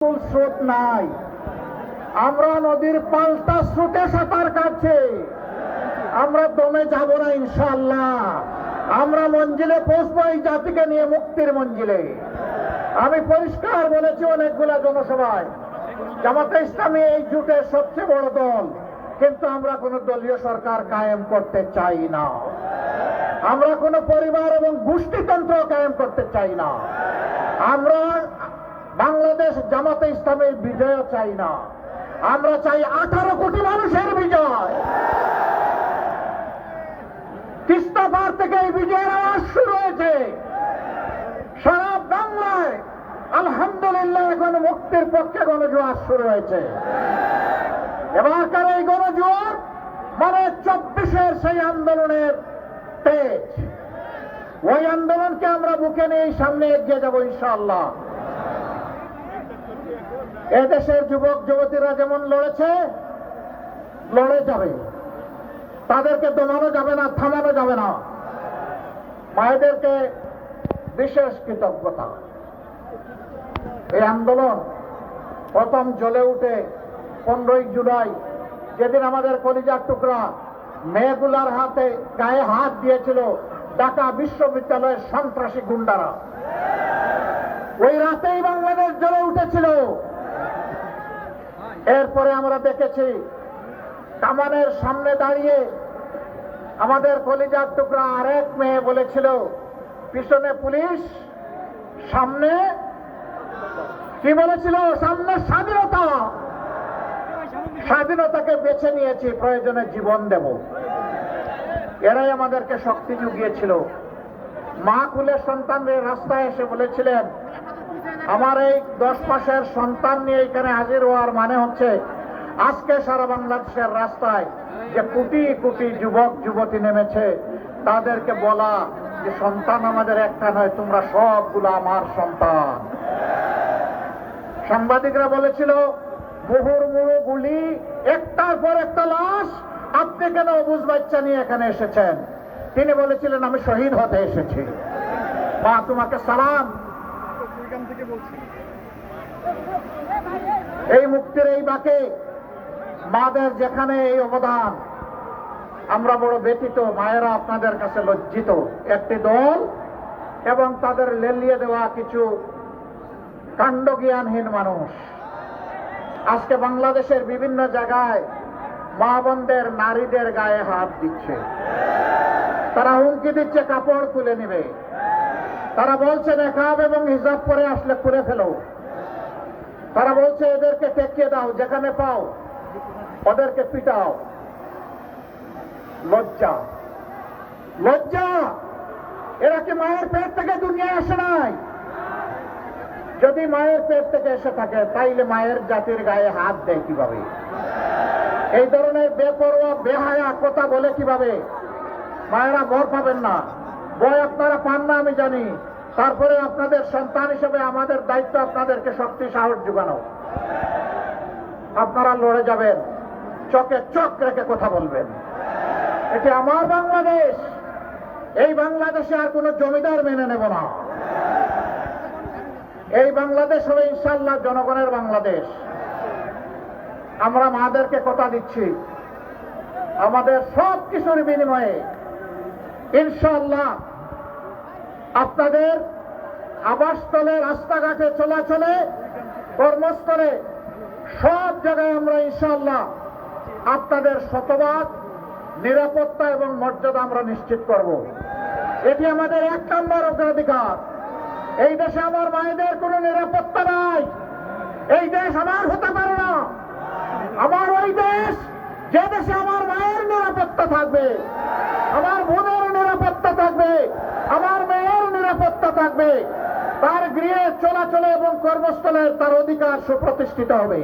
স্রোত নাই, আমরা নদীর পাল্টা স্রোতে সাঁতার কাটছে। আমরা দমে যাব না ইনশাআল্লাহ। আমরা মঞ্জিলে পৌঁছবো এই জাতিকে নিয়ে, মুক্তির মঞ্জিলে। আমি পরিষ্কার বলেছি অনেকগুলা জনসভায়, জামাতে ইসলামী এই জোটের সবচেয়ে বড় দল, কিন্তু আমরা কোন দলীয় সরকার কায়েম করতে চাই না। আমরা কোন পরিবার এবং গোষ্ঠীতন্ত্র কায়েম করতে চাই না। আমরা বাংলাদেশ জামাতে ইসলামের বিজয় চাই না, আমরা চাই 18 কোটি মানুষের বিজয়। তিস্তা পার থেকে এই বিজয়ের আওয়াজ শুরু হয়েছে সারা বাংলায়। আলহামদুলিল্লাহ, এখন মুক্তির পক্ষে গণজোয়ার শুরু হয়েছে। এবারকার এই গণজোয়ার মানে 24-এর সেই আন্দোলনের তেজ। ওই আন্দোলনকে আমরা বুকে নিয়ে সামনে এগিয়ে যাব ইনশাআল্লাহ। এদেশের যুবক যুবতীরা যেমন লড়েছে, লড়ে যাবে, তাদেরকে দমানো যাবে না, থামানো যাবে না। মায়েদেরকে বিশেষ কৃতজ্ঞতা। এই আন্দোলন প্রথম জ্বলে উঠে 15ই জুলাই, যেদিন আমাদের কলিজার টুকরা মেয়েগুলার হাতে গায়ে হাত দিয়েছিল ঢাকা বিশ্ববিদ্যালয়ের সন্ত্রাসী গুন্ডারা, ওই রাতেই বাংলাদেশ জ্বলে উঠেছিল। এরপরে আমরা দেখেছি কামানের সামনে দাঁড়িয়ে আমাদের কলিজার টুকরা আরেক মেয়ে বলেছিল, পিছনে পুলিশ, সামনে কি বলেছিল, সামনে স্বাধীনতা। স্বাধীনতাকে বেছে নিয়েছি, প্রয়োজনে জীবন দেব। এরাই আমাদেরকে শক্তি জুগিয়েছিল। মা কুলের সন্তানদের রাস্তায় এসে বলেছিলেন, আমার এই 10 মাসের সন্তান নিয়ে এখানে হাজির হওয়ার মানে হচ্ছে আজকে সারা বাংলাদেশের রাস্তায় যে কোটি কোটি যুবক যুবতী নেমেছে, তাদেরকে বলা যে সন্তান আমাদের একটা নয়, তোমরা সবগুলো আমার সন্তান। সাংবাদিকরা বলেছিল, মুহুর্মুহু গুলি, একটার পর একটা লাশ, আপনি কেন অবুঝ বাচ্চা নিয়ে এখানে এসেছেন? তিনি বলেছিলেন, আমি শহীদ হতে এসেছি। মা, তোমাকে সালাম। এই মুক্তির এই বাকে মাদের যেখানে এই অবদান, আমরা বড় ব্যথিত। মায়েরা আপনাদের কাছে লজ্জিত। একটি দল এবং তাদের লেলিয়ে দেওয়া কিছু কাণ্ডজ্ঞানহীন মানুষ আজকে বাংলাদেশের বিভিন্ন জায়গায় মা বোনদের, নারীদের গায়ে হাত দিচ্ছে। তারা হুমকি দিচ্ছে কাপড় খুলে নেবে। তারা বলছে নেকাব এবং হিজাব পরে আসলে খুলে ফেলো। তারা বলছে এদেরকে টেকিয়ে দাও, যেখানে পাও ওদেরকে পিটাও। লজ্জা, লজ্জা। এরা কি মায়ের পেট থেকে দুনিয়ায় আসে নাই? যদি মায়ের পেট থেকে এসে থাকে, তাইলে মায়ের জাতির গায়ে হাত দেয় কিভাবে? এই ধরনের বেপরোয়া বেহায়া কথা বলে কিভাবে? মায়েরা ভয় পাবেন না, ভয় আপনারা পান না আমি জানি। তারপরে আপনাদের সন্তান হিসেবে আমাদের দায়িত্ব আপনাদেরকে শক্তি সাহস যোগানো। আপনারা লড়ে যাবেন, চোখে চোখ রেখে কথা বলবেন। এটি আমার বাংলাদেশ। এই বাংলাদেশে আর কোনো জমিদার মেনে নেব না। এই বাংলাদেশ হবে ইনশাআল্লাহ জনগণের বাংলাদেশ। আমরা মাদেরকে কথা দিচ্ছি, আমাদের সব কিছুর বিনিময়ে ইনশাআল্লাহ আপনাদের আবাসস্থলে, রাস্তাঘাটে, চলাচলে, কর্মস্থলে, সব জায়গায় আমরা ইনশাআল্লাহ আপনাদের শতভাগ নিরাপত্তা এবং মর্যাদা আমরা নিশ্চিত করব। এটি আমাদের 1 নম্বর অগ্রাধিকার। এই দেশে আমার মায়েদের কোনো নিরাপত্তা নাই। এই দেশ আমার হতে পারে না। আমার ওই দেশ, যে দেশে আমার মায়ের নিরাপত্তা থাকবে, আমার বোনের নিরাপত্তা থাকবে, আমার মেয়ের নিরাপত্তা থাকবে, তার গৃহে, চলাচলে এবং কর্মস্থলে তার অধিকার সুপ্রতিষ্ঠিত হবে।